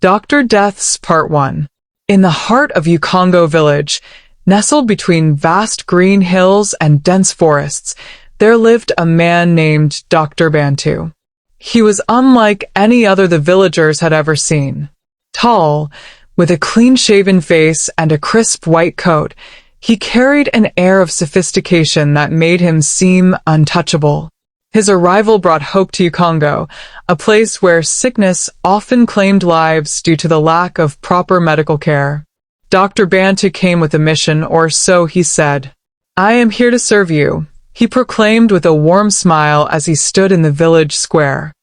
Dr. Deaths Part 1. In the heart of Ukongo village, nestled between vast green hills and dense forests, there lived a man named Dr. Bantu. He was unlike any other the villagers had ever seen. Tall, with a clean-shaven face and a crisp white coat, he carried an air of sophistication that made him seem untouchable. His arrival brought hope to Ukongo, a place where sickness often claimed lives due to the lack of proper medical care. Dr. Bantu came with a mission, or so he said. "I am here to serve you," he proclaimed with a warm smile as he stood in the village square.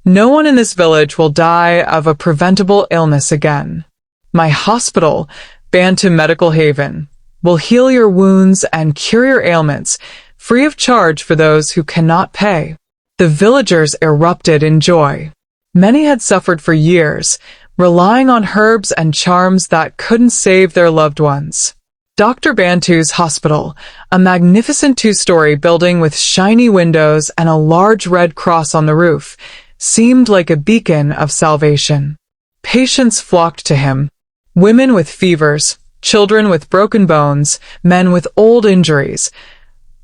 "No one in this village will die of a preventable illness again. My hospital, Bantu Medical Haven, will heal your wounds and cure your ailments, free of charge for those who cannot pay." The villagers erupted in joy. Many had suffered for years, relying on herbs and charms that couldn't save their loved ones. Dr. Bantu's hospital, a magnificent two-story building with shiny windows and a large red cross on the roof, seemed like a beacon of salvation. Patients flocked to him. Women with fevers, children with broken bones, men with old injuries,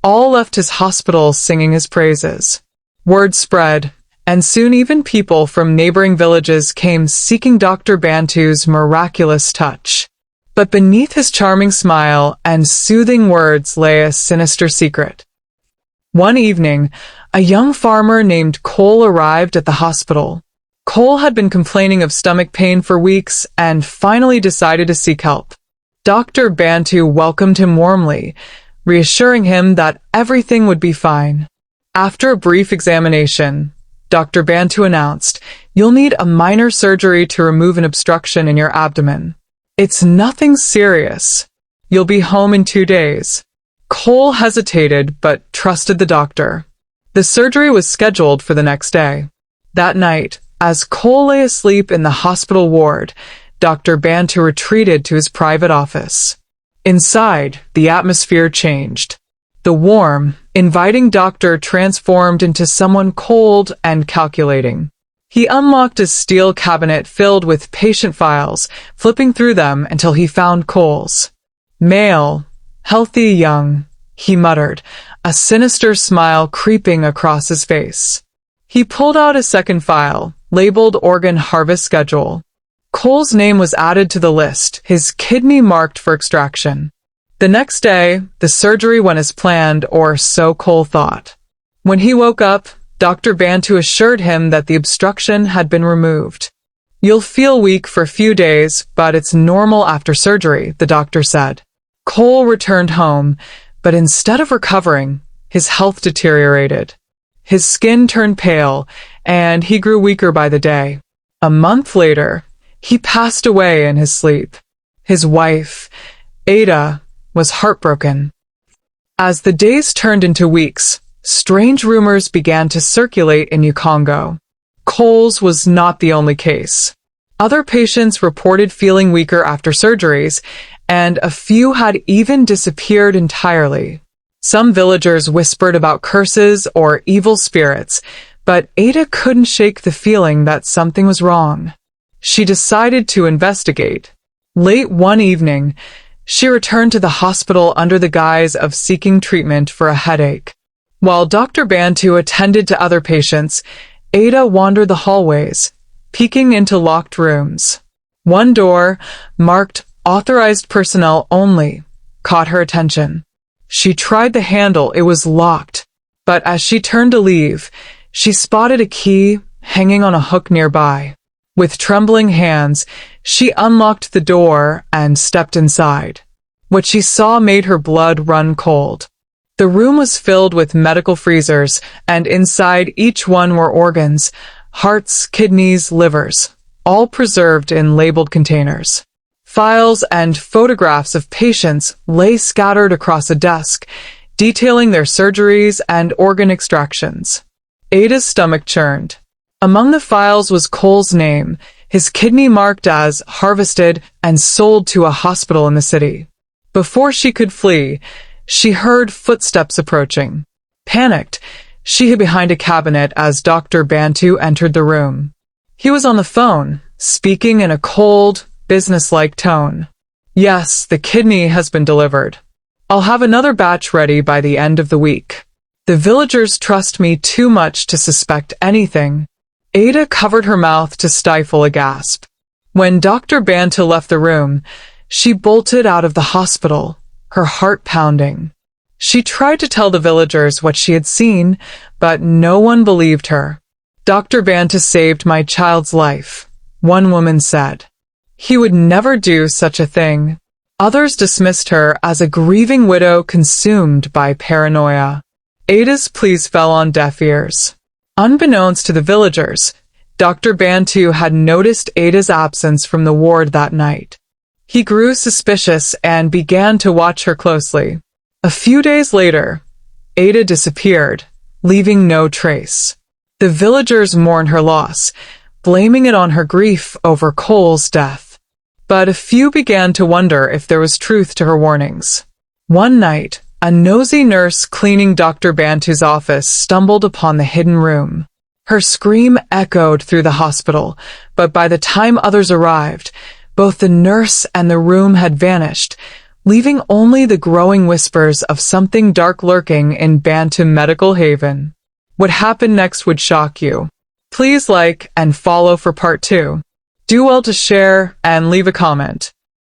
all left his hospital singing his praises. Word spread, and soon even people from neighboring villages came seeking Dr. Bantu's miraculous touch. But beneath his charming smile and soothing words lay a sinister secret. One evening, a young farmer named Cole arrived at the hospital. Cole had been complaining of stomach pain for weeks and finally decided to seek help. Dr. Bantu welcomed him warmly, reassuring him that everything would be fine. After a brief examination, Dr. Bantu announced, "You'll need a minor surgery to remove an obstruction in your abdomen. It's nothing serious. You'll be home in 2 days." Cole hesitated but trusted the doctor. The surgery was scheduled for the next day. That night, as Cole lay asleep in the hospital ward, Dr. Bantu retreated to his private office. Inside, the atmosphere changed. The warm, inviting doctor transformed into someone cold and calculating. He unlocked a steel cabinet filled with patient files, flipping through them until he found Cole's. "Male, healthy young," he muttered, a sinister smile creeping across his face. He pulled out a second file, labeled Organ Harvest Schedule. Cole's name was added to the list, his kidney marked for extraction. The next day, the surgery went as planned, or so Cole thought. When he woke up, Dr. Bantu assured him that the obstruction had been removed. "You'll feel weak for a few days, but it's normal after surgery," the doctor said. Cole returned home, but instead of recovering, his health deteriorated. His skin turned pale, and he grew weaker by the day. A month later, he passed away in his sleep. His wife, Ada, was heartbroken. As the days turned into weeks, strange rumors began to circulate in Ukongo. Cole's was not the only case. Other patients reported feeling weaker after surgeries, and a few had even disappeared entirely. Some villagers whispered about curses or evil spirits, but Ada couldn't shake the feeling that something was wrong. She decided to investigate. Late one evening, she returned to the hospital under the guise of seeking treatment for a headache. While Dr. Bantu attended to other patients, Ada wandered the hallways, peeking into locked rooms. One door, marked "Authorized Personnel Only," caught her attention. She tried the handle, it was locked, but as she turned to leave, she spotted a key hanging on a hook nearby. With trembling hands, she unlocked the door and stepped inside. What she saw made her blood run cold. The room was filled with medical freezers, and inside each one were organs, hearts, kidneys, livers, all preserved in labeled containers. Files and photographs of patients lay scattered across a desk, detailing their surgeries and organ extractions. Ada's stomach churned. Among the files was Cole's name, his kidney marked as harvested and sold to a hospital in the city. Before she could flee, she heard footsteps approaching. Panicked, she hid behind a cabinet as Dr. Bantu entered the room. He was on the phone, speaking in a cold, businesslike tone. Yes, the kidney has been delivered. I'll have another batch ready by the end of the week. The villagers trust me too much to suspect anything. Ada covered her mouth to stifle a gasp. When Dr. Banta left the room, she bolted out of the hospital, her heart pounding. She tried to tell the villagers what she had seen, but no one believed her. Dr. Banta saved my child's life, one woman said. He would never do such a thing. Others dismissed her as a grieving widow consumed by paranoia. Ada's pleas fell on deaf ears. Unbeknownst to the villagers, Dr. Bantu had noticed Ada's absence from the ward that night. He grew suspicious and began to watch her closely. A few days later, Ada disappeared, leaving no trace. The villagers mourned her loss, blaming it on her grief over Cole's death. But a few began to wonder if there was truth to her warnings. One night, a nosy nurse cleaning Dr. Bantu's office stumbled upon the hidden room. Her scream echoed through the hospital, but by the time others arrived, both the nurse and the room had vanished, leaving only the growing whispers of something dark lurking in Bantu Medical Haven. What happened next would shock you. Please like and follow for part 2. Do well to share and leave a comment.